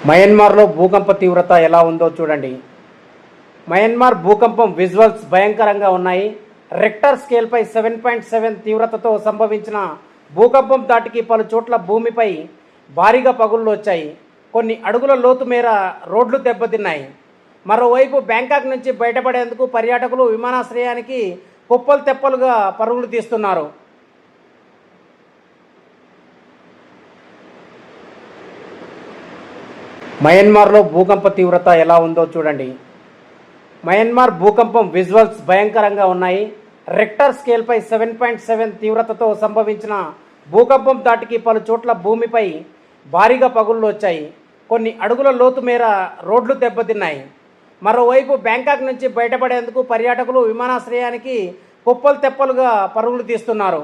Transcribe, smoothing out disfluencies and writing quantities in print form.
మయన్మార్లో భూకంప తీవ్రత ఎలా ఉందో చూడండి. మయన్మార్ భూకంపం విజువల్స్ భయంకరంగా ఉన్నాయి. రెక్టర్ స్కేల్పై 7.7 తీవ్రతతో సంభవించిన భూకంపం దాటికి పలు చోట్ల భూమిపై భారీగా పగుళ్ళు వచ్చాయి. కొన్ని అడుగుల లోతు మేర రోడ్లు దెబ్బతిన్నాయి. మరోవైపు బ్యాంకాక్ నుంచి బయటపడేందుకు పర్యాటకులు విమానాశ్రయానికి కుప్పలు తెప్పలుగా పరుగులు తీస్తున్నారు. మయన్మార్లో భూకంప తీవ్రత ఎలా ఉందో చూడండి. మయన్మార్ భూకంపం విజువల్స్ భయంకరంగా ఉన్నాయి. రెక్టర్ స్కేల్పై 7.7 తీవ్రతతో సంభవించిన భూకంపం దాటికి పలు చోట్ల భూమిపై భారీగా పగుళ్ళు వచ్చాయి. కొన్ని అడుగుల లోతు మేర రోడ్లు దెబ్బతిన్నాయి. మరోవైపు బ్యాంకాక్ నుంచి బయటపడేందుకు పర్యాటకులు విమానాశ్రయానికి కుప్పలు తెప్పలుగా పరుగులు తీస్తున్నారు.